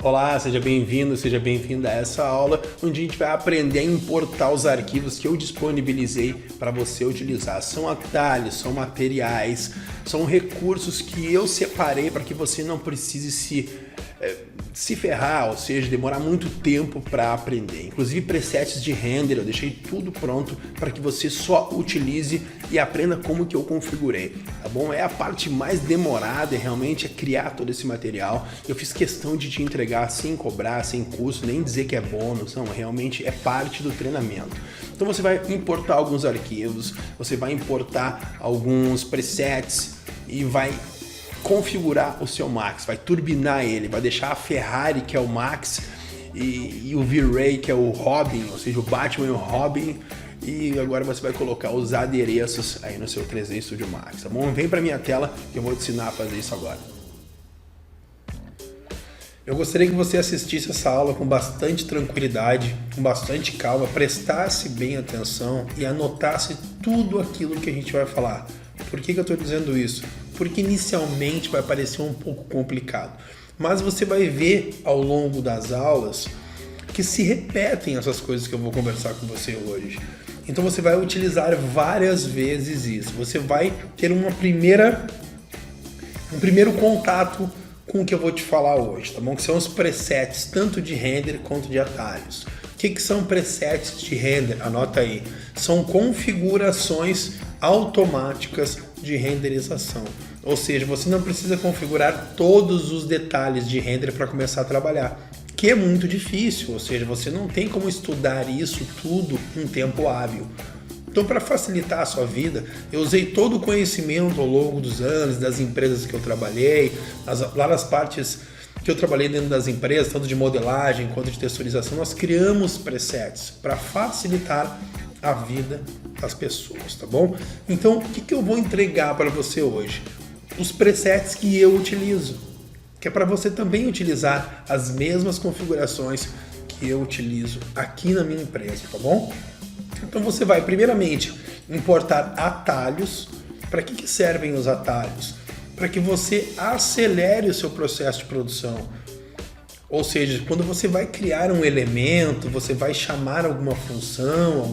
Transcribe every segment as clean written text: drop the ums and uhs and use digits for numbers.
Olá, seja bem-vindo, seja bem-vinda a essa aula onde a gente vai aprender a importar os arquivos que eu disponibilizei para você utilizar. São atalhos, são materiais, são recursos que eu separei para que você não precise se ferrar, ou seja, demorar muito tempo para aprender. Inclusive presets de render, eu deixei tudo pronto para que você só utilize e aprenda como que eu configurei, tá bom? É a parte mais demorada, realmente é criar todo esse material. Eu fiz questão de te entregar sem cobrar, sem custo, nem dizer que é bônus, não, realmente é parte do treinamento. Então você vai importar alguns arquivos, você vai importar alguns presets e vai configurar o seu Max, vai turbinar ele, vai deixar a Ferrari, que é o Max, e o V-Ray, que é o Robin, ou seja, o Batman e o Robin, e agora você vai colocar os adereços aí no seu 3D Studio Max, tá bom? Vem para minha tela que eu vou te ensinar a fazer isso agora. Eu gostaria que você assistisse essa aula com bastante tranquilidade, com bastante calma, prestasse bem atenção e anotasse tudo aquilo que a gente vai falar. Por que eu estou dizendo isso? Porque inicialmente vai parecer um pouco complicado, mas você vai ver ao longo das aulas que se repetem essas coisas que eu vou conversar com você hoje. Então você vai utilizar várias vezes isso. Você vai ter um primeiro contato com o que eu vou te falar hoje, tá bom? Que são os presets, tanto de render quanto de atalhos. O que são presets de render? Anota aí. São configurações automáticas de renderização. Ou seja, você não precisa configurar todos os detalhes de render para começar a trabalhar, que é muito difícil, ou seja, você não tem como estudar isso tudo em tempo hábil. Então, para facilitar a sua vida, eu usei todo o conhecimento ao longo dos anos, das empresas que eu trabalhei, lá nas partes que eu trabalhei dentro das empresas, tanto de modelagem quanto de texturização, nós criamos presets para facilitar a vida das pessoas, tá bom? Então, o que eu vou entregar para você hoje? Os presets que eu utilizo, que é para você também utilizar as mesmas configurações que eu utilizo aqui na minha empresa, tá bom? Então você vai primeiramente importar atalhos. Para que servem os atalhos? Para que você acelere o seu processo de produção. Ou seja, quando você vai criar um elemento, você vai chamar alguma função,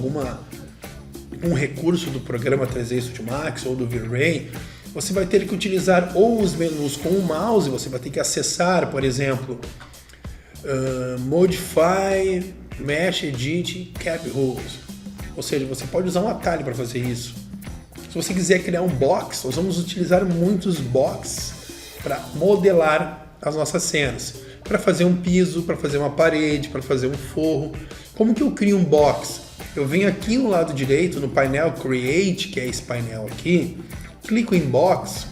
um recurso do programa 3D Studio Max ou do V-Ray, você vai ter que utilizar ou os menus com o mouse, você vai ter que acessar, por exemplo, Modify, Mesh, Edit, Cap Rules. Ou seja, você pode usar um atalho para fazer isso. Se você quiser criar um box, nós vamos utilizar muitos boxes para modelar as nossas cenas. Para fazer um piso, para fazer uma parede, para fazer um forro. Como que eu crio um box? Eu venho aqui no lado direito, no painel Create, que é esse painel aqui, clico em Box,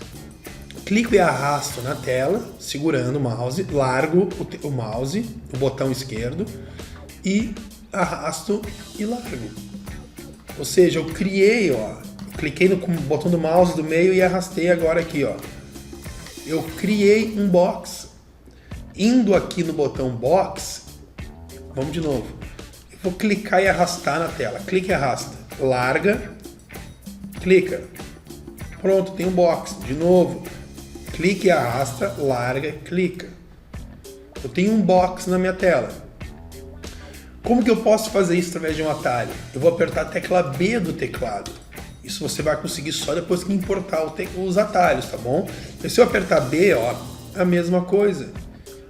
clico e arrasto na tela, segurando o mouse, largo o mouse, o botão esquerdo, e arrasto e largo. Ou seja, eu criei, ó, cliquei no botão do mouse do meio e arrastei agora aqui, ó. Eu criei um box. Indo aqui no botão Box, vamos de novo. Eu vou clicar e arrastar na tela. Clica e arrasta. Larga, clica. Pronto, tem um box. De novo, clica e arrasta, larga, clica. Eu tenho um box na minha tela. Como que eu posso fazer isso através de um atalho? Eu vou apertar a tecla B do teclado. Isso você vai conseguir só depois que importar os atalhos, tá bom? E se eu apertar B, ó, a mesma coisa.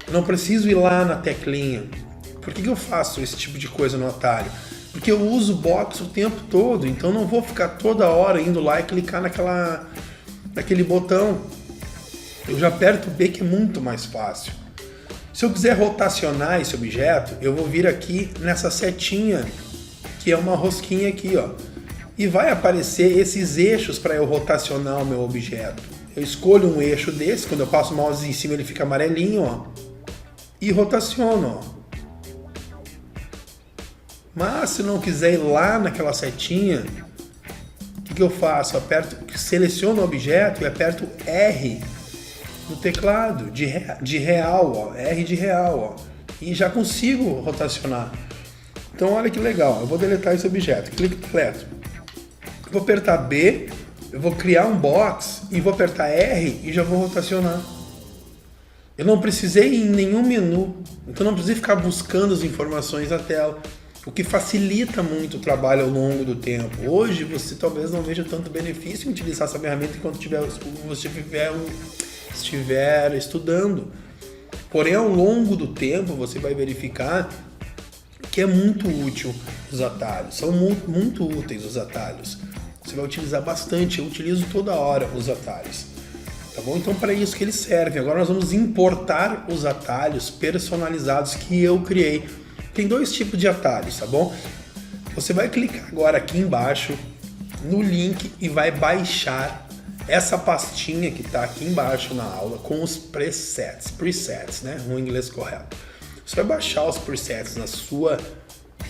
Eu não preciso ir lá na teclinha. Por que eu faço esse tipo de coisa no atalho? Porque eu uso o box o tempo todo, então não vou ficar toda hora indo lá e clicar naquele botão. Eu já aperto o B, que é muito mais fácil. Se eu quiser rotacionar esse objeto, eu vou vir aqui nessa setinha, que é uma rosquinha aqui, ó. E vai aparecer esses eixos para eu rotacionar o meu objeto. Eu escolho um eixo desse, quando eu passo o mouse em cima ele fica amarelinho, ó. E rotaciono, ó. Mas se não quiser ir lá naquela setinha, o que eu faço? Eu seleciono o objeto e aperto R no teclado, de real, ó, R de real, ó, e já consigo rotacionar. Então olha que legal, eu vou deletar esse objeto, clique completo. Eu vou apertar B, eu vou criar um box e vou apertar R e já vou rotacionar. Eu não precisei ir em nenhum menu, então não precisei ficar buscando as informações na tela, o que facilita muito o trabalho ao longo do tempo. Hoje você talvez não veja tanto benefício em utilizar essa ferramenta enquanto você estiver estudando. Porém, ao longo do tempo você vai verificar que é muito útil os atalhos, são muito úteis os atalhos. Você vai utilizar bastante, eu utilizo toda hora os atalhos. Tá bom? Então, para isso que eles servem. Agora nós vamos importar os atalhos personalizados que eu criei. Tem dois tipos de atalhos, tá bom? Você vai clicar agora aqui embaixo no link e vai baixar essa pastinha que está aqui embaixo na aula com os presets, né? No inglês correto. Você vai baixar os presets na sua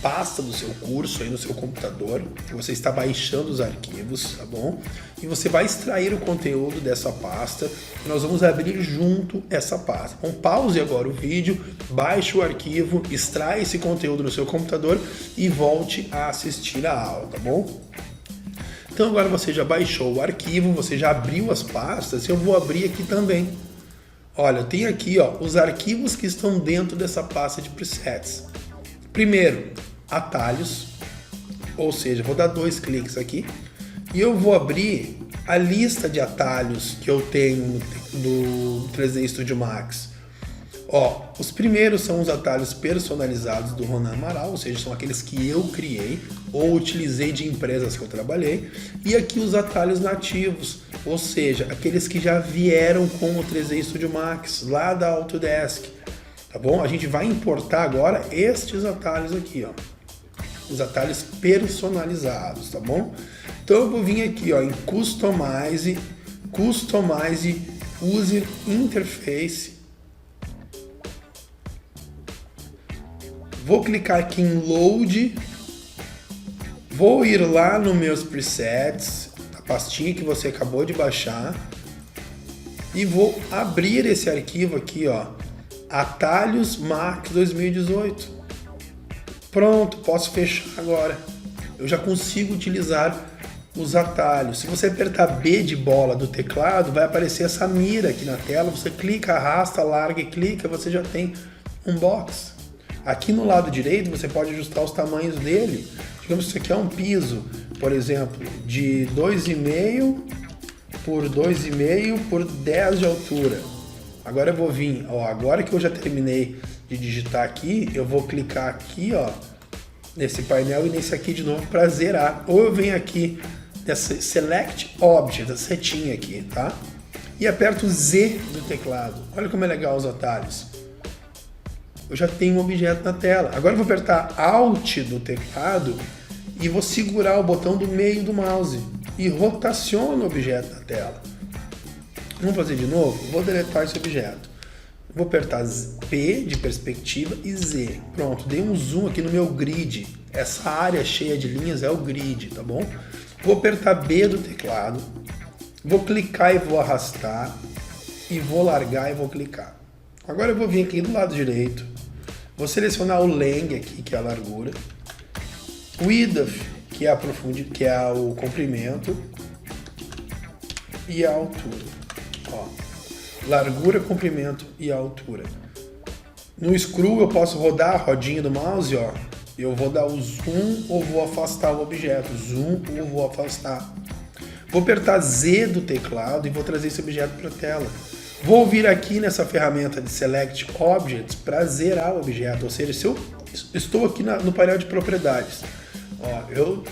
pasta do seu curso aí no seu computador, você está baixando os arquivos, tá bom? E você vai extrair o conteúdo dessa pasta e nós vamos abrir junto essa pasta. Então pause agora o vídeo, baixe o arquivo, extrai esse conteúdo no seu computador e volte a assistir a aula, tá bom? Então agora você já baixou o arquivo, você já abriu as pastas, eu vou abrir aqui também. Olha, tem aqui ó, os arquivos que estão dentro dessa pasta de presets. Primeiro, atalhos, ou seja, vou dar 2 cliques aqui e eu vou abrir a lista de atalhos que eu tenho do 3D Studio Max. Ó, os primeiros são os atalhos personalizados do Ronan Amaral, ou seja, são aqueles que eu criei ou utilizei de empresas que eu trabalhei. E aqui os atalhos nativos, ou seja, aqueles que já vieram com o 3D Studio Max, lá da Autodesk. Tá bom? A gente vai importar agora estes atalhos aqui, ó. Os atalhos personalizados, tá bom? Então eu vou vir aqui, ó, em Customize User Interface. Vou clicar aqui em Load. Vou ir lá nos meus presets, a pastinha que você acabou de baixar. E vou abrir esse arquivo aqui, ó. Atalhos Max 2018. Pronto, posso fechar agora. Eu já consigo utilizar os atalhos. Se você apertar B de bola do teclado, vai aparecer essa mira aqui na tela. Você clica, arrasta, larga e clica, você já tem um box. Aqui no lado direito você pode ajustar os tamanhos dele. Digamos que isso aqui é um piso, por exemplo, de 2,5 por 2,5 por 10 de altura. Agora eu vou vir, ó, agora que eu já terminei de digitar aqui, eu vou clicar aqui, ó, nesse painel e nesse aqui de novo para zerar. Ou eu venho aqui nessa Select Object, essa setinha aqui, tá? E aperto Z do teclado. Olha como é legal os atalhos. Eu já tenho um objeto na tela. Agora eu vou apertar Alt do teclado e vou segurar o botão do meio do mouse e rotaciono o objeto na tela. Vamos fazer de novo? Vou deletar esse objeto. Vou apertar P de perspectiva e Z. Pronto, dei um zoom aqui no meu grid. Essa área cheia de linhas é o grid, tá bom? Vou apertar B do teclado. Vou clicar e vou arrastar. E vou largar e vou clicar. Agora eu vou vir aqui do lado direito. Vou selecionar o Length aqui, que é a largura. Width, que é o comprimento. E a altura. Ó, largura, comprimento e altura. No Screw eu posso rodar a rodinha do mouse, ó. Eu vou dar o zoom ou vou afastar o objeto. Zoom ou vou afastar. Vou apertar Z do teclado e vou trazer esse objeto para a tela. Vou vir aqui nessa ferramenta de Select Objects para zerar o objeto. Ou seja, se eu estou aqui no painel de propriedades, ó,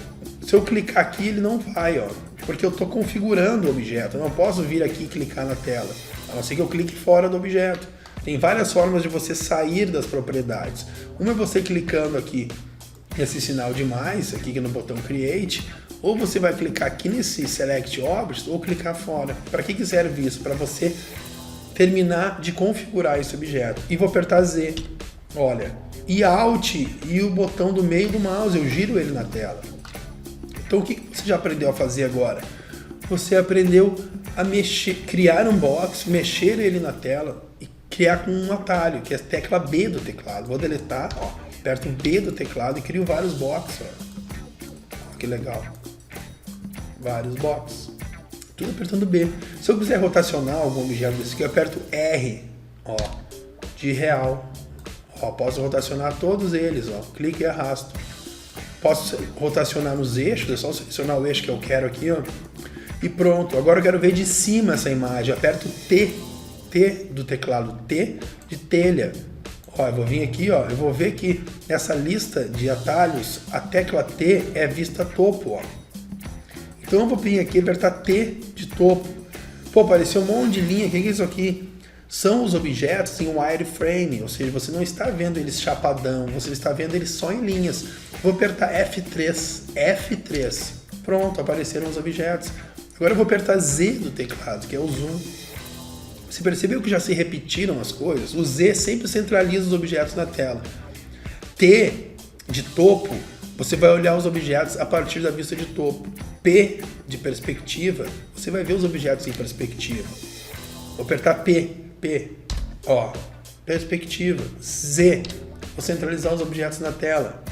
se eu clicar aqui ele não vai, ó. Porque eu estou configurando o objeto, eu não posso vir aqui e clicar na tela, a não ser que eu clique fora do objeto. Tem várias formas de você sair das propriedades. Uma é você clicando aqui nesse sinal de mais, aqui no botão Create, ou você vai clicar aqui nesse Select Objects ou clicar fora. Para que serve isso? Para você terminar de configurar esse objeto. E vou apertar Z, olha, e Alt e o botão do meio do mouse, eu giro ele na tela. Então o que você já aprendeu a fazer agora? Você aprendeu a criar um box, mexer ele na tela e criar com um atalho, que é a tecla B do teclado. Vou deletar, ó, aperto B do teclado e crio vários boxes. Ó. Que legal. Vários boxes. Tudo apertando B. Se eu quiser rotacionar algum objeto desse aqui, eu aperto R. ó, de real. Ó, posso rotacionar todos eles, ó, clique e arrasto. Posso rotacionar nos eixos, é só selecionar o eixo que eu quero aqui, ó. E pronto, agora eu quero ver de cima essa imagem. Aperto T do teclado, T de telha. Ó, eu vou vir aqui, ó, eu vou ver que nessa lista de atalhos, a tecla T é vista topo, ó. Então eu vou vir aqui e apertar T de topo. Pô, apareceu um monte de linha, o que é isso aqui? São os objetos em wireframe, ou seja, você não está vendo eles chapadão, você está vendo eles só em linhas. Vou apertar F3. Pronto, apareceram os objetos. Agora eu vou apertar Z do teclado, que é o zoom. Você percebeu que já se repetiram as coisas? O Z sempre centraliza os objetos na tela. T de topo, você vai olhar os objetos a partir da vista de topo. P de perspectiva, você vai ver os objetos em perspectiva. Vou apertar P, ó, perspectiva. Z, vou centralizar os objetos na tela.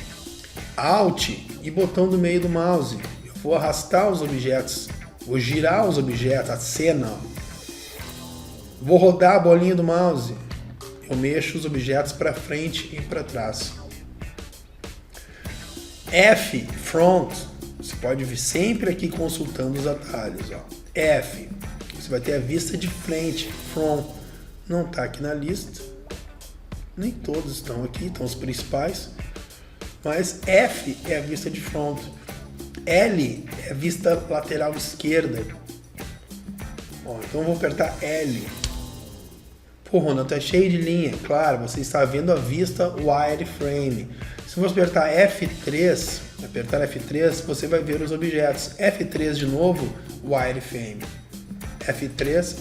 Alt e botão do meio do mouse. Eu vou arrastar os objetos, vou girar os objetos, a cena, ó. Vou rodar a bolinha do mouse. Eu mexo os objetos para frente e para trás. F, front, você pode vir sempre aqui consultando os atalhos, ó. F, você vai ter a vista de frente, front, não está aqui na lista, nem todos estão aqui, estão os principais, mas F é a vista de front, L é a vista lateral esquerda, ó, então eu vou apertar L. Pô, Ronaldo, tá cheio de linha, claro, você está vendo a vista wireframe. Se você apertar F3, você vai ver os objetos. F3 de novo, wireframe. F3.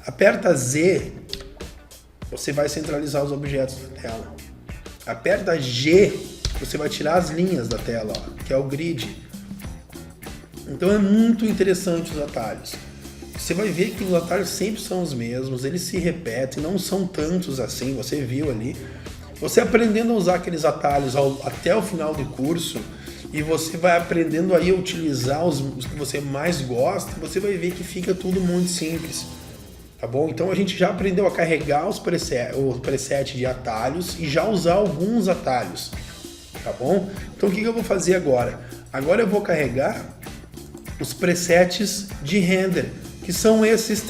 Aperta Z, você vai centralizar os objetos da tela. Aperta G, você vai tirar as linhas da tela, ó, que é o grid. Então é muito interessante os atalhos. Você vai ver que os atalhos sempre são os mesmos, eles se repetem, não são tantos assim, você viu ali. Você aprendendo a usar aqueles atalhos até o final do curso e você vai aprendendo aí a utilizar os que você mais gosta, você vai ver que fica tudo muito simples, tá bom? Então a gente já aprendeu a carregar o preset de atalhos e já usar alguns atalhos, tá bom? Então o que eu vou fazer agora? Agora eu vou carregar os presets de render, que são esses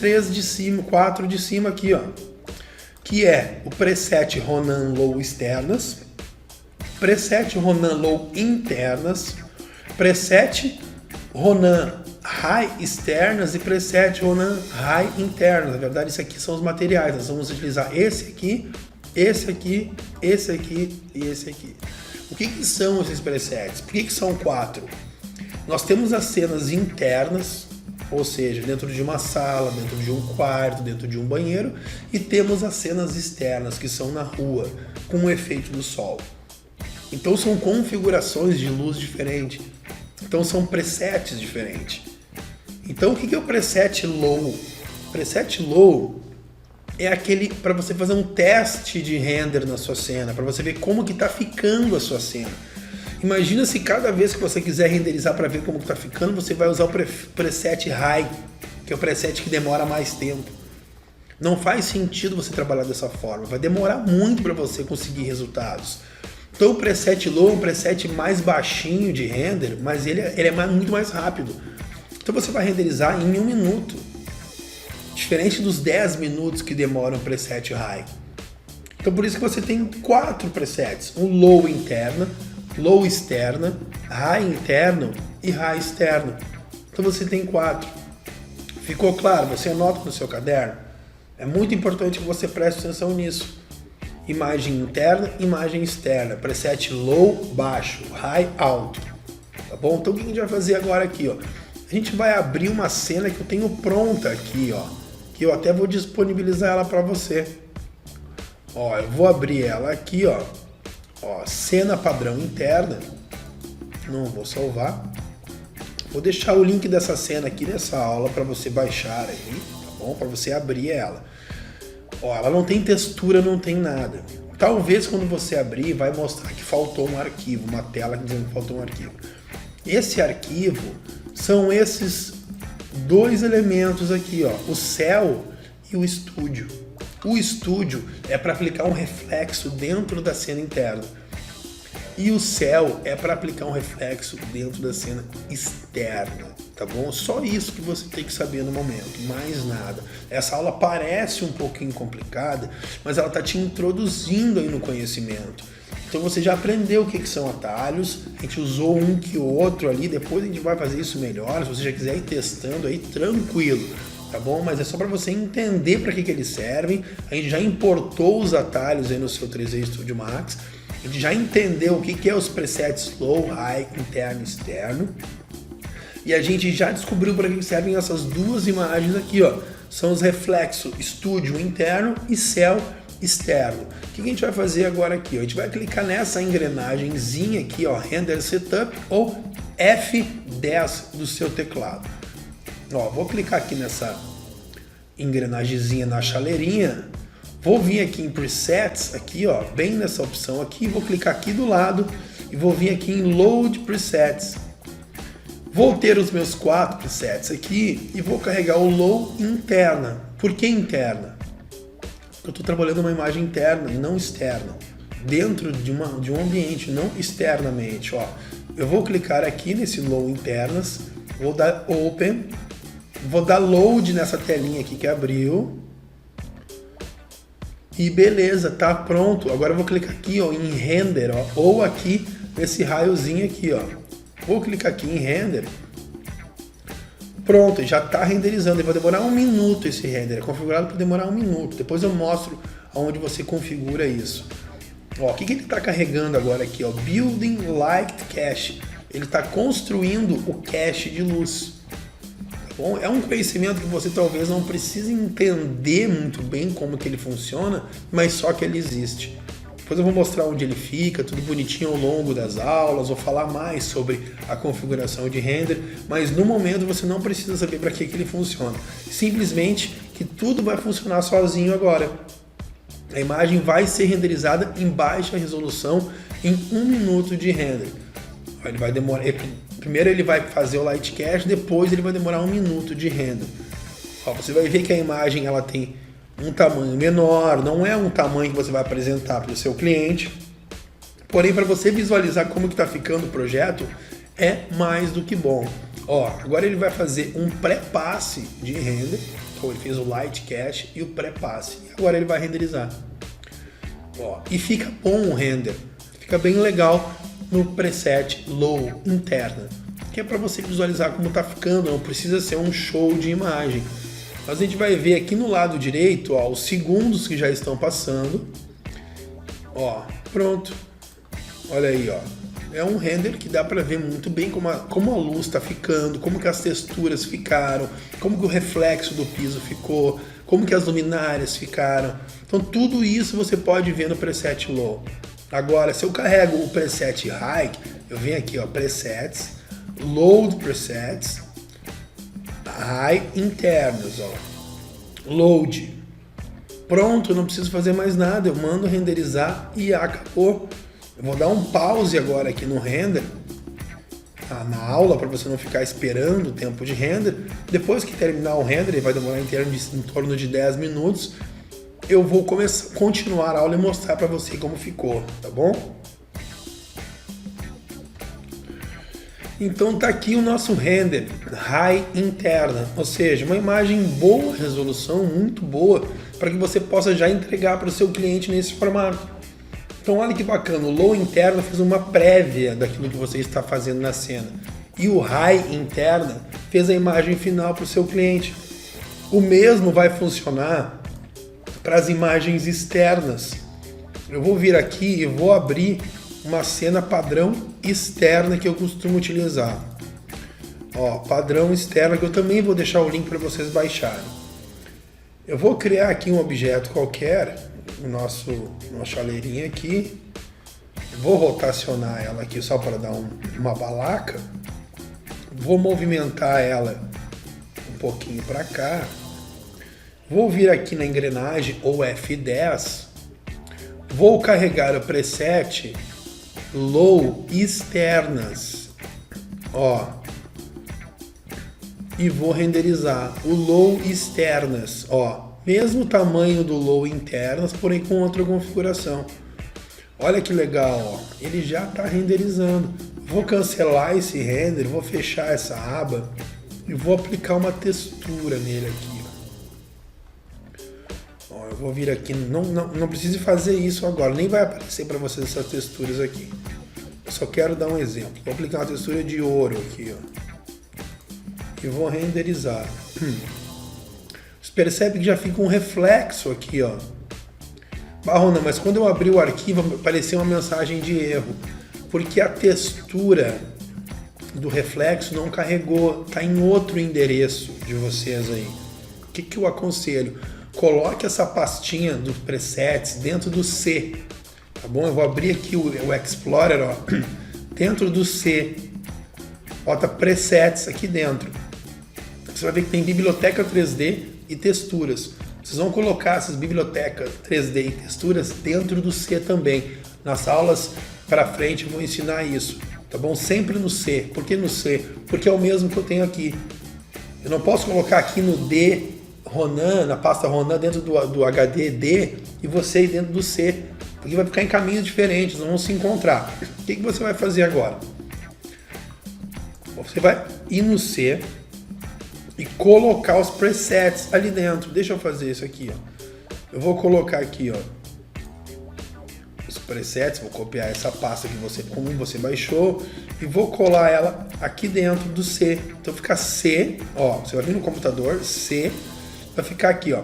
4 de cima aqui, ó. Que é o preset Ronan Low externas, preset Ronan Low internas, preset Ronan High externas e preset Ronan High internas. Na verdade, isso aqui são os materiais. Nós vamos utilizar esse aqui e esse aqui. O que são esses presets? Por que são 4? Nós temos as cenas internas, ou seja, dentro de uma sala, dentro de um quarto, dentro de um banheiro, e temos as cenas externas, que são na rua, com o efeito do sol. Então são configurações de luz diferentes. Então são presets diferentes. Então o que é o preset low? Preset low é aquele para você fazer um teste de render na sua cena, para você ver como que está ficando a sua cena. Imagina se cada vez que você quiser renderizar para ver como está ficando, você vai usar o preset High, que é o preset que demora mais tempo. Não faz sentido você trabalhar dessa forma, vai demorar muito para você conseguir resultados. Então o preset Low é um preset mais baixinho de render, mas ele é muito mais rápido. Então você vai renderizar em 1 minuto, diferente dos 10 minutos que demora um preset High. Então por isso que você tem 4 presets, um Low interna, Low externa, High interno e High externo. Então você tem 4. Ficou claro? Você anota no seu caderno. É muito importante que você preste atenção nisso. Imagem interna, imagem externa. Preset Low, baixo, High, alto. Tá bom? Então o que a gente vai fazer agora aqui, ó? A gente vai abrir uma cena que eu tenho pronta aqui, ó. Que eu até vou disponibilizar ela para você. Ó, eu vou abrir ela aqui, ó. Ó, cena padrão interna, não vou salvar, vou deixar o link dessa cena aqui nessa aula para você baixar aí, tá bom? Para você abrir ela. Ó, ela não tem textura, não tem nada. Talvez quando você abrir vai mostrar que faltou um arquivo, uma tela dizendo que faltou um arquivo. Esse arquivo são esses 2 elementos aqui, ó, o céu e o Studio. O Studio é para aplicar um reflexo dentro da cena interna. E o Cell é para aplicar um reflexo dentro da cena externa, tá bom? Só isso que você tem que saber no momento, mais nada. Essa aula parece um pouquinho complicada, mas ela está te introduzindo aí no conhecimento. Então você já aprendeu o que são atalhos, a gente usou um que outro ali, depois a gente vai fazer isso melhor, se você já quiser ir testando aí, tranquilo, tá bom? Mas é só para você entender para que eles servem. A gente já importou os atalhos aí no seu 3D Studio Max, a gente já entendeu o que é os presets low, high, interno e externo. E a gente já descobriu para que servem essas duas imagens aqui, ó. São os reflexos Studio interno e Cell externo. O que a gente vai fazer agora aqui? A gente vai clicar nessa engrenagemzinha aqui, ó, Render Setup ou F10 do seu teclado. Ó, vou clicar aqui nessa engrenagemzinha na chaleirinha. Vou vir aqui em Presets, aqui ó, bem nessa opção aqui, vou clicar aqui do lado e vou vir aqui em Load Presets. Vou ter os meus 4 presets aqui e vou carregar o Low interna. Por que interna? Porque eu estou trabalhando uma imagem interna e não externa, dentro de um ambiente, não externamente. Ó. Eu vou clicar aqui nesse Low internas, vou dar Open, vou dar Load nessa telinha aqui que abriu. E beleza, tá pronto. Agora eu vou clicar aqui ó, em Render, ó, ou aqui nesse raiozinho aqui. Ó. Vou clicar aqui em Render. Pronto, já está renderizando. E vai demorar 1 minuto esse render. É configurado para demorar 1 minuto. Depois eu mostro onde você configura isso. Ó, o que ele está carregando agora aqui? Ó? Building Light Cache. Ele está construindo o cache de luz. Bom, é um conhecimento que você talvez não precise entender muito bem como que ele funciona, mas só que ele existe. Depois eu vou mostrar onde ele fica, tudo bonitinho ao longo das aulas, vou falar mais sobre a configuração de render, mas no momento você não precisa saber para que ele funciona. Simplesmente que tudo vai funcionar sozinho agora. A imagem vai ser renderizada em baixa resolução em 1 minuto de render. Ele vai demorar... Primeiro ele vai fazer o Light Cache, depois ele vai demorar 1 minuto de render. Ó, você vai ver que a imagem ela tem um tamanho menor, não é um tamanho que você vai apresentar para o seu cliente. Porém, para você visualizar como que está ficando o projeto, é mais do que bom. Ó, agora ele vai fazer um pré-passe de render. Então ele fez o Light Cache e o pré-passe. Agora ele vai renderizar. Ó, e fica bom o render. Fica bem legal no preset Low interna, que é para você visualizar como está ficando, não precisa ser um show de imagem. Mas a gente vai ver aqui no lado direito, ó, os segundos que já estão passando. Ó, pronto. Olha aí, ó. É um render que dá para ver muito bem como a luz está ficando, como que as texturas ficaram, como que o reflexo do piso ficou, como que as luminárias ficaram. Então tudo isso você pode ver no preset Low. Agora, se eu carrego o preset High, eu venho aqui, ó, Presets, Load Presets, High internos, ó, Load. Pronto, não preciso fazer mais nada, eu mando renderizar e acabou. Eu vou dar um pause agora aqui no render, tá, na aula, para você não ficar esperando o tempo de render. Depois que terminar o render, ele vai demorar em torno de 10 minutos, eu vou continuar a aula e mostrar para você como ficou, tá bom? Então tá aqui o nosso render High interna, ou seja, uma imagem boa resolução, muito boa, para que você possa já entregar para o seu cliente nesse formato. Então olha que bacana, o Low interna fez uma prévia daquilo que você está fazendo na cena. E o High interna fez a imagem final para o seu cliente. O mesmo vai funcionar para as imagens externas. Eu vou vir aqui e vou abrir uma cena padrão externa que eu costumo utilizar. Ó, padrão externa que eu também vou deixar o link para vocês baixarem. Eu vou criar aqui um objeto qualquer, nossa chaleirinha aqui. Vou rotacionar ela aqui só para dar uma balaca. Vou movimentar ela um pouquinho para cá. Vou vir aqui na engrenagem ou F10, vou carregar o preset Low externas, ó, e vou renderizar o Low externas, ó, mesmo tamanho do low internas, porém com outra configuração. Olha que legal, ó. Ele já está renderizando. Vou cancelar esse render, vou fechar essa aba e vou aplicar uma textura nele aqui. Ó, eu vou vir aqui, não precise fazer isso agora, nem vai aparecer para vocês essas texturas aqui. Eu só quero dar um exemplo. Vou aplicar uma textura de ouro aqui, ó. E vou renderizar. Você percebe que já fica um reflexo aqui, ó. Barrona, mas quando eu abri o arquivo apareceu uma mensagem de erro, porque a textura do reflexo não carregou, está em outro endereço de vocês aí. O que eu aconselho? Coloque essa pastinha dos presets dentro do C, tá bom? Eu vou abrir aqui o Explorer, ó, dentro do C, bota presets aqui dentro. Você vai ver que tem biblioteca 3D e texturas. Vocês vão colocar essas bibliotecas 3D e texturas dentro do C também. Nas aulas para frente eu vou ensinar isso, tá bom? Sempre no C. Por que no C? Porque é o mesmo que eu tenho aqui. Eu não posso colocar aqui no D, Ronan, na pasta Ronan, dentro do HD D e você dentro do C, porque vai ficar em caminhos diferentes, não vão se encontrar. O que você vai fazer agora? Você vai ir no C e colocar os presets ali dentro. Deixa eu fazer isso aqui, ó. Eu vou colocar aqui, ó, os presets, vou copiar essa pasta que você baixou e vou colar ela aqui dentro do C. Então fica C, ó, você vai vir no computador, C, vai ficar aqui, ó,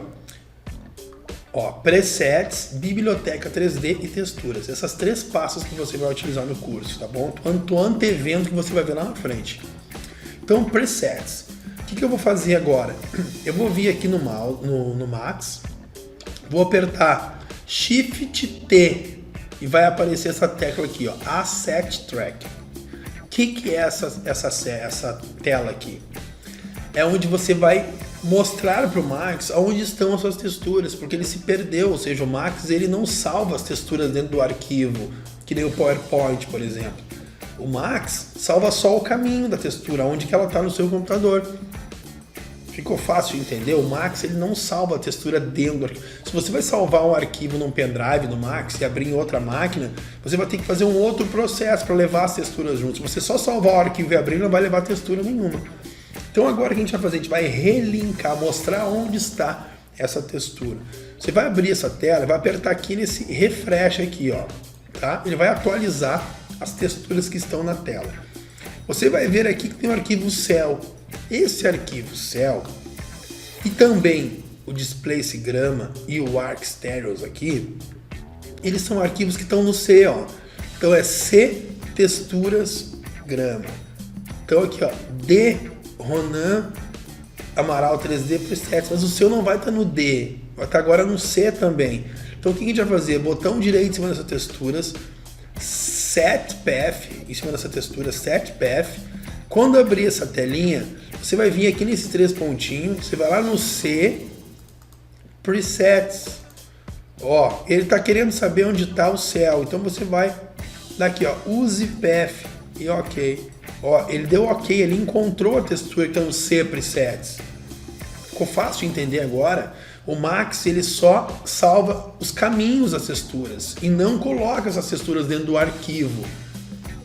presets, biblioteca 3D e texturas. Essas três pastas que você vai utilizar no curso, tá bom? Tô antevendo que você vai ver lá na frente. Então, presets. O que eu vou fazer agora? Eu vou vir aqui no Max, vou apertar Shift T e vai aparecer essa tecla aqui, ó, Asset Track. O que é essa tela aqui? É onde você vai mostrar para o Max onde estão as suas texturas, porque ele se perdeu, ou seja, o Max ele não salva as texturas dentro do arquivo, que nem o PowerPoint, por exemplo. O Max salva só o caminho da textura, onde que ela está no seu computador. Ficou fácil de entender? O Max ele não salva a textura dentro do arquivo. Se você vai salvar um arquivo num pendrive no Max e abrir em outra máquina, você vai ter que fazer um outro processo para levar as texturas juntas. Se você só salvar o arquivo e abrir, não vai levar textura nenhuma. Então agora o que a gente vai fazer? A gente vai relinkar, mostrar onde está essa textura. Você vai abrir essa tela, vai apertar aqui nesse refresh aqui, ó, tá? Ele vai atualizar as texturas que estão na tela. Você vai ver aqui que tem o arquivo Cell. Esse arquivo Cell e também o Displace Grama e o Arc Stereos aqui, eles são arquivos que estão no C, ó. Então é C texturas grama. Então aqui, ó, D Ronan Amaral 3D presets, mas o seu não vai estar no D, vai estar agora no C também. Então o que a gente vai fazer? Botão direito em cima dessas texturas, Set Path em cima dessa textura, Set Path. Quando abrir essa telinha, você vai vir aqui nesses três pontinhos, você vai lá no C, Presets. Ó, ele está querendo saber onde está o céu, então você vai daqui, ó, Use Path e OK. Ó, ele deu OK, ele encontrou a textura que está no C Presets. Ficou fácil de entender agora? O Max ele só salva os caminhos das texturas e não coloca essas texturas dentro do arquivo.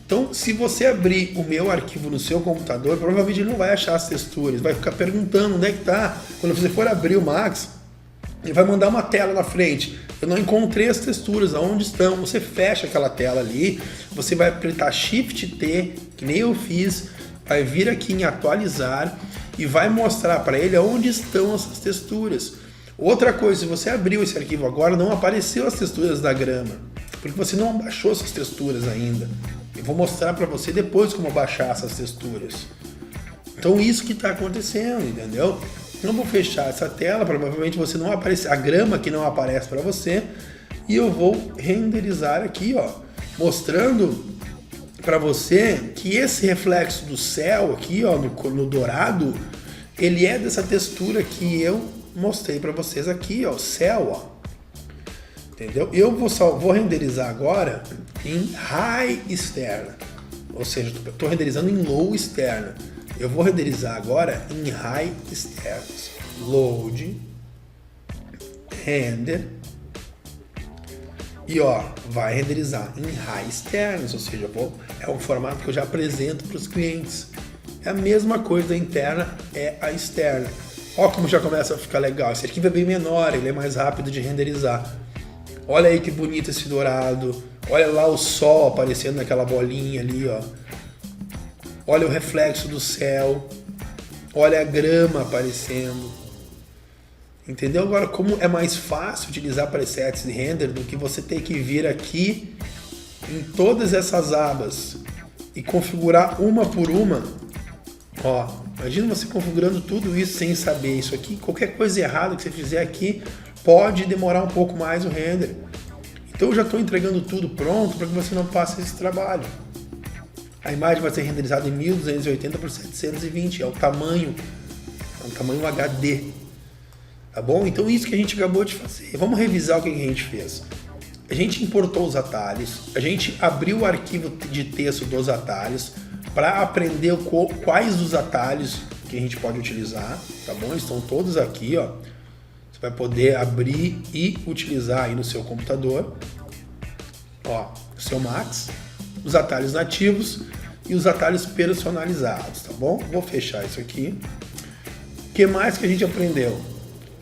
Então, se você abrir o meu arquivo no seu computador, provavelmente ele não vai achar as texturas, vai ficar perguntando onde é que está. Quando você for abrir o Max, ele vai mandar uma tela na frente. Eu não encontrei as texturas, aonde estão? Você fecha aquela tela ali, você vai apertar Shift T, que nem eu fiz, vai vir aqui em atualizar e vai mostrar para ele aonde estão essas texturas. Outra coisa, se você abriu esse arquivo agora, não apareceu as texturas da grama, porque você não baixou essas texturas ainda. Eu vou mostrar para você depois como baixar essas texturas. Então isso que está acontecendo, entendeu? Eu vou fechar essa tela, provavelmente você não aparece, a grama que não aparece para você, e eu vou renderizar aqui, ó, mostrando para você que esse reflexo do céu aqui, ó, no dourado, ele é dessa textura que eu mostrei para vocês aqui, ó, céu, ó. Entendeu? Eu vou renderizar agora em High externa, ou seja, estou renderizando em Low externa. Eu vou renderizar agora em High externas. Load, render. E ó, vai renderizar em high externos, ou seja, é um formato que eu já apresento para os clientes. É a mesma coisa da interna, é a externa. Ó como já começa a ficar legal. Esse arquivo é bem menor, ele é mais rápido de renderizar. Olha aí que bonito esse dourado. Olha lá o sol aparecendo naquela bolinha ali, ó. Olha o reflexo do céu. Olha a grama aparecendo. Entendeu? Agora, como é mais fácil utilizar presets de render do que você ter que vir aqui em todas essas abas e configurar uma por uma. Ó, imagina você configurando tudo isso sem saber isso aqui. Qualquer coisa errada que você fizer aqui pode demorar um pouco mais o render. Então eu já estou entregando tudo pronto para que você não passe esse trabalho. A imagem vai ser renderizada em 1280 por 720, é um tamanho HD. Tá bom? Então isso que a gente acabou de fazer. Vamos revisar o que a gente fez. A gente importou os atalhos, a gente abriu o arquivo de texto dos atalhos para aprender quais os atalhos que a gente pode utilizar, tá bom? Estão todos aqui, ó. Você vai poder abrir e utilizar aí no seu computador, ó, o seu Max, os atalhos nativos e os atalhos personalizados, tá bom? Vou fechar isso aqui. O que mais que a gente aprendeu?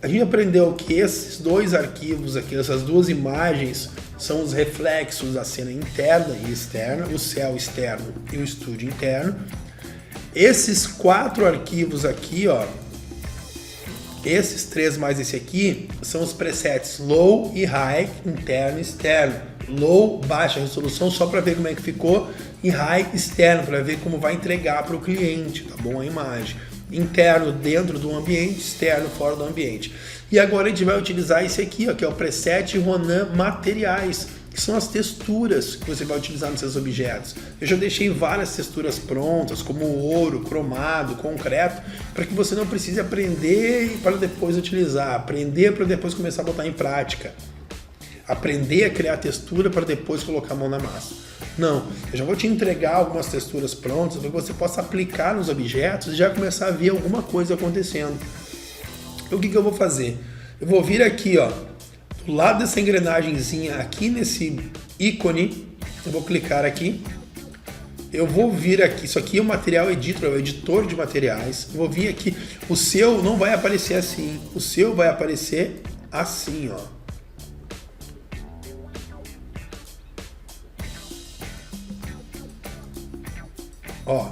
A gente aprendeu que esses dois arquivos aqui, essas duas imagens, são os reflexos da cena interna e externa, o céu externo e o estúdio interno. Esses 4 arquivos aqui, ó, esses 3 mais esse aqui, são os presets low e high, interno e externo. Low, baixa resolução, só para ver como é que ficou, e high, externo, para ver como vai entregar para o cliente, tá bom? A imagem. Interno dentro do ambiente, externo fora do ambiente. E agora a gente vai utilizar esse aqui, ó, que é o preset Ronan Materiais, que são as texturas que você vai utilizar nos seus objetos. Eu já deixei várias texturas prontas, como ouro, cromado, concreto, para que você não precise aprender para depois utilizar, aprender para depois começar a botar em prática. Aprender a criar textura para depois colocar a mão na massa. Não, eu já vou te entregar algumas texturas prontas para que você possa aplicar nos objetos e já começar a ver alguma coisa acontecendo. Então, o que eu vou fazer? Eu vou vir aqui, ó, do lado dessa engrenagemzinha, aqui nesse ícone, eu vou clicar aqui. Eu vou vir aqui, isso aqui é o material editor, é o editor de materiais. Eu vou vir aqui, o seu não vai aparecer assim, o seu vai aparecer assim, ó. Ó,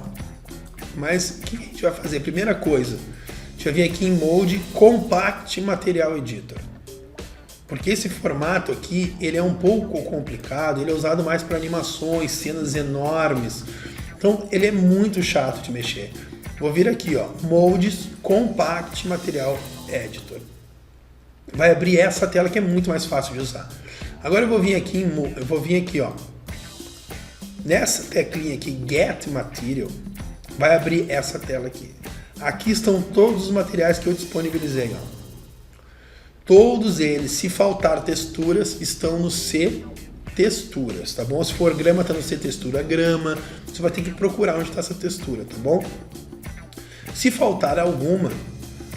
mas o que a gente vai fazer? Primeira coisa, a gente vai vir aqui em Mode Compact Material Editor. Porque esse formato aqui, ele é um pouco complicado, ele é usado mais para animações, cenas enormes. Então, ele é muito chato de mexer. Vou vir aqui, ó, Modes Compact Material Editor. Vai abrir essa tela que é muito mais fácil de usar. Agora eu vou vir aqui, ó, nessa teclinha aqui, Get Material, vai abrir essa tela aqui. Aqui estão todos os materiais que eu disponibilizei, ó. Todos eles, se faltar texturas, estão no C texturas, tá bom? Se for grama, tá no C textura grama. Você vai ter que procurar onde está essa textura, tá bom? Se faltar alguma,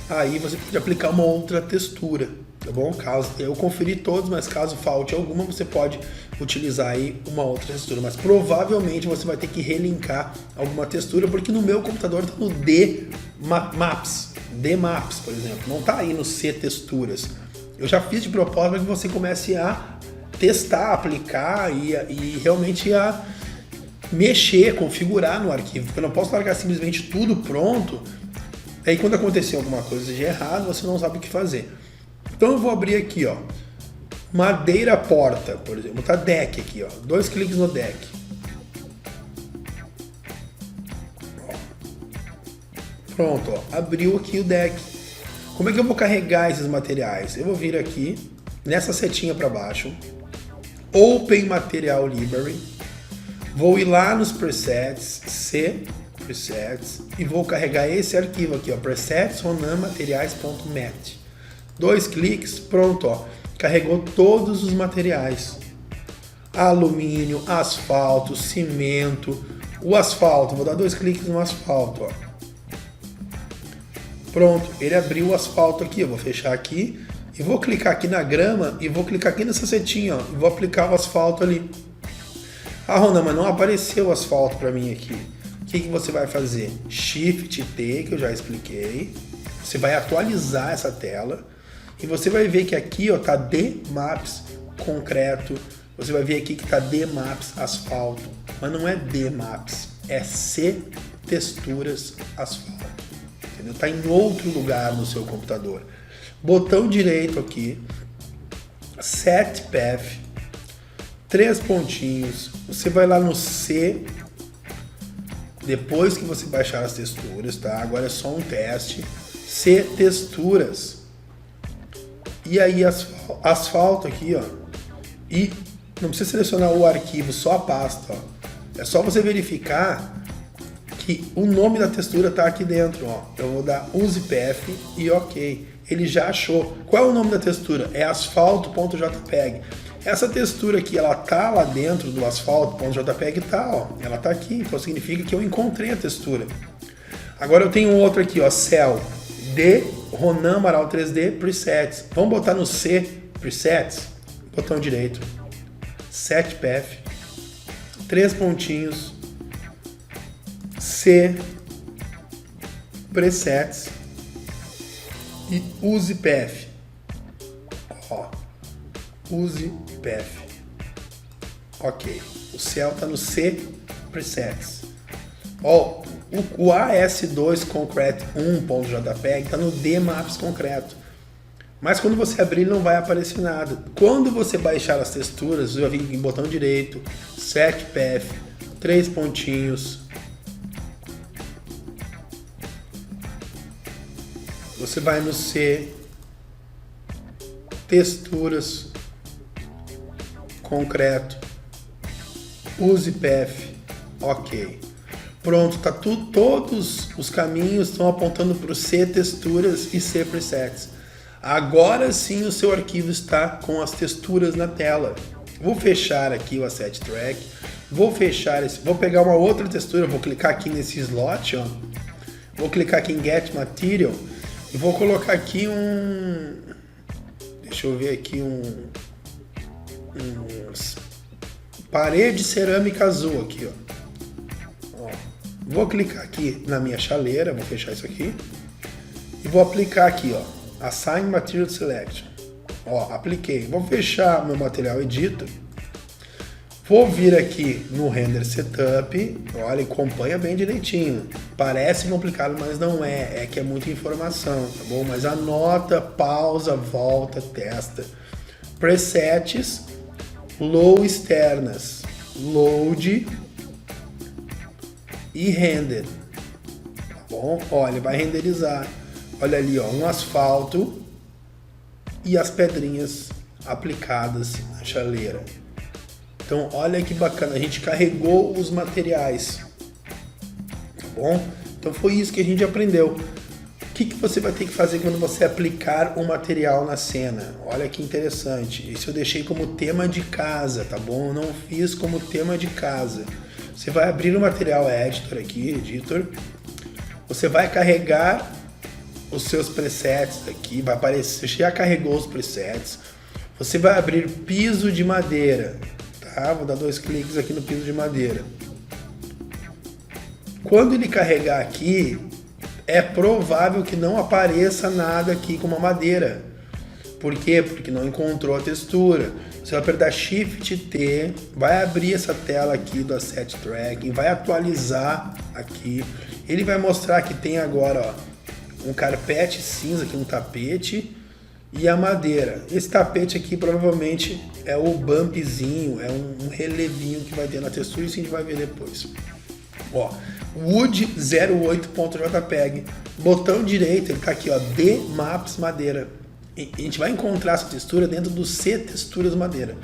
aí você pode aplicar uma outra textura, tá bom? Caso eu conferi todos, mas caso falte alguma, você pode utilizar aí uma outra textura. Mas provavelmente você vai ter que relinkar alguma textura, porque no meu computador está no D Maps, por exemplo. Não está aí no C texturas. Eu já fiz de propósito para que você comece a testar, aplicar e realmente a mexer, configurar no arquivo. Porque eu não posso largar simplesmente tudo pronto. Aí quando acontecer alguma coisa de errado, você não sabe o que fazer. Então eu vou abrir aqui, ó, madeira porta, por exemplo, tá deck aqui, ó, 2 cliques no deck. Ó. Pronto, ó, abriu aqui o deck. Como é que eu vou carregar esses materiais? Eu vou vir aqui, nessa setinha para baixo, Open Material Library, vou ir lá nos presets, C, presets, e vou carregar esse arquivo aqui, ó, presets ronanmateriais.mat. 2 cliques, pronto, ó, carregou todos os materiais. Alumínio, asfalto, cimento, o asfalto, vou dar 2 cliques no asfalto, ó. Pronto, ele abriu o asfalto aqui, eu vou fechar aqui, E vou clicar aqui na grama e vou clicar aqui nessa setinha, ó, e vou aplicar o asfalto ali. Ah, Ronan, mas não apareceu o asfalto para mim aqui. O que você vai fazer? Shift T, que eu já expliquei. Você vai atualizar essa tela e você vai ver que aqui ó, tá D-Maps concreto. Você vai ver aqui que tá D-Maps asfalto. Mas não é D-Maps, é C texturas asfalto. Entendeu? Tá em outro lugar no seu computador. Botão direito aqui, Set Path, 3 pontinhos. Você vai lá no C. Depois que você baixar as texturas, tá? Agora é só um teste. C texturas. E aí asfalto aqui, ó. E não precisa selecionar o arquivo, só a pasta, ó. É só você verificar que o nome da textura tá aqui dentro, ó. Eu vou dar use path e OK. Ele já achou. Qual é o nome da textura? É asfalto.jpg. Essa textura aqui, ela tá lá dentro do asfalto.jpg, tá, ó. Ela tá aqui, então significa que eu encontrei a textura. Agora eu tenho outro aqui, ó, Cell D Ronan Amaral 3D Presets. Vamos botar no C Presets, botão direito, Set Path, 3 pontinhos, C Presets e Use Path. Ó, Use Path. Ok. O céu está no C Presets. Ó, o AS2 Concrete 1.jpg está no D-Maps concreto. Mas quando você abrir, não vai aparecer nada. Quando você baixar as texturas, eu vim em botão direito, Set Path, 3 pontinhos. Você vai no C, texturas, concreto, use path, ok. Pronto, tá tudo, todos os caminhos estão apontando para o C texturas e C presets. Agora sim o seu arquivo está com as texturas na tela. Vou fechar aqui o Asset Track, vou fechar esse, vou pegar uma outra textura, vou clicar aqui nesse slot, ó. Vou clicar aqui em Get Material e vou colocar aqui deixa eu ver aqui parede cerâmica azul aqui, ó. Vou clicar aqui na minha chaleira, vou fechar isso aqui e vou aplicar aqui, ó. Assign Material Selection. Ó, apliquei. Vou fechar meu material Editor. Vou vir aqui no Render Setup. Olha, acompanha bem direitinho. Parece complicado, mas não é. É que é muita informação, tá bom? Mas anota, pausa, volta, testa. Presets, Low externas, Load e Render. Tá bom? Olha, vai renderizar. Olha ali, ó, um asfalto e as pedrinhas aplicadas na chaleira. Então, olha que bacana, a gente carregou os materiais, tá bom? Então foi isso que a gente aprendeu. O que você vai ter que fazer quando você aplicar um material na cena? Olha que interessante. Isso eu deixei como tema de casa, tá bom? Eu não fiz como tema de casa. Você vai abrir o material Editor aqui, Editor. Você vai carregar os seus presets aqui, vai aparecer, você já carregou os presets. Você vai abrir piso de madeira, tá? Vou dar 2 cliques aqui no piso de madeira. Quando ele carregar aqui, é provável que não apareça nada aqui com uma madeira. Por quê? Porque não encontrou a textura. Você vai apertar Shift T, vai abrir essa tela aqui do Asset Tracking, vai atualizar aqui. Ele vai mostrar que tem agora, ó, um carpete cinza aqui, um tapete e a madeira. Esse tapete aqui provavelmente é o bumpzinho, é um relevinho que vai ter na textura, isso a gente vai ver depois. Ó, Wood 08.jpg, botão direito, ele tá aqui, ó, D-Maps madeira. E a gente vai encontrar essa textura dentro do C texturas madeira.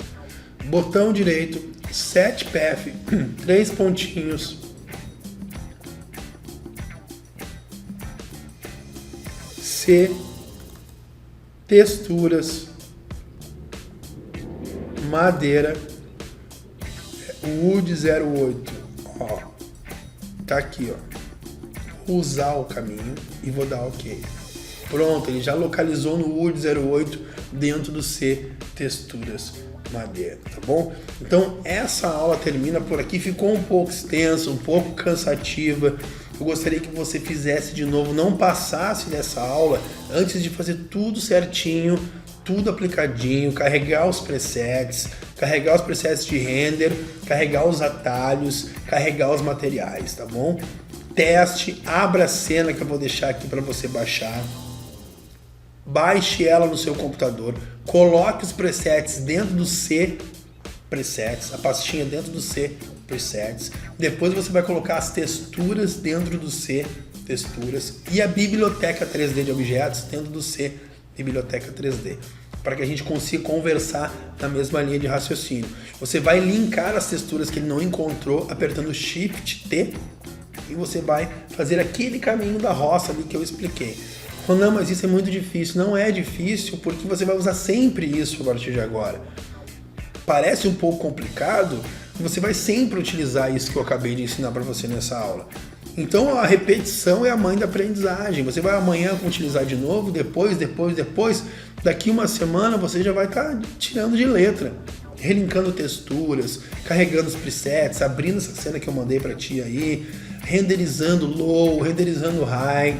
Botão direito, Set Path, 3 pontinhos. C texturas madeira, Wood 08, ó, tá aqui, ó. Vou usar o caminho e vou dar OK. Pronto, ele já localizou no Wood 08 dentro do C Texturas Madeira, tá bom? Então essa aula termina por aqui, ficou um pouco extensa, um pouco cansativa. Eu gostaria que você fizesse de novo, não passasse dessa aula antes de fazer tudo certinho, tudo aplicadinho, carregar os presets de render, carregar os atalhos, carregar os materiais, tá bom? Teste, abra a cena que eu vou deixar aqui para você baixar. Baixe ela no seu computador, coloque os presets dentro do C Presets, a pastinha dentro do C Presets. Depois você vai colocar as texturas dentro do C Texturas e a biblioteca 3D de objetos dentro do C Biblioteca 3D, para que a gente consiga conversar na mesma linha de raciocínio. Você vai linkar as texturas que ele não encontrou apertando Shift T e você vai fazer aquele caminho da roça ali que eu expliquei. Não, mas isso é muito difícil. Não é difícil porque você vai usar sempre isso a partir de agora. Parece um pouco complicado, você vai sempre utilizar isso que eu acabei de ensinar para você nessa aula. Então a repetição é a mãe da aprendizagem. Você vai amanhã utilizar de novo, depois, daqui uma semana você já vai estar tirando de letra, relinkando texturas, carregando os presets, abrindo essa cena que eu mandei para ti aí, renderizando low, renderizando high,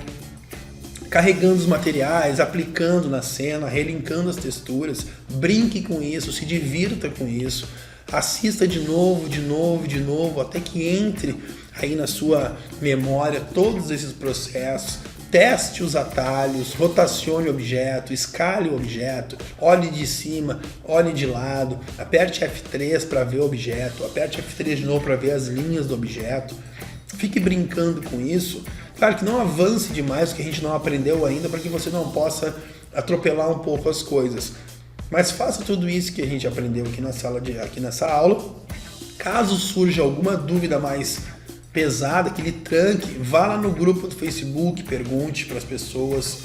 carregando os materiais, aplicando na cena, relinkando as texturas. Brinque com isso, se divirta com isso, assista de novo, até que entre aí na sua memória todos esses processos. Teste os atalhos, rotacione o objeto, escale o objeto, olhe de cima, olhe de lado, aperte F3 para ver o objeto, aperte F3 de novo para ver as linhas do objeto. Fique brincando com isso. Claro que não avance demais, que a gente não aprendeu ainda, para que você não possa atropelar um pouco as coisas. Mas faça tudo isso que a gente aprendeu aqui nessa aula. Caso surja alguma dúvida mais pesada, que lhe tranque, vá lá no grupo do Facebook, pergunte para as pessoas,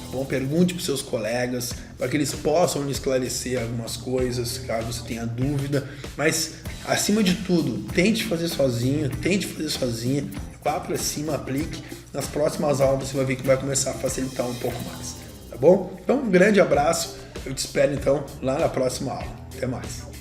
tá bom? Pergunte para os seus colegas, para que eles possam lhe esclarecer algumas coisas, caso você tenha dúvida. Mas, acima de tudo, tente fazer sozinho, sozinha, vá para cima, aplique. Nas próximas aulas você vai ver que vai começar a facilitar um pouco mais, tá bom? Então, um grande abraço, eu te espero então lá na próxima aula. Até mais!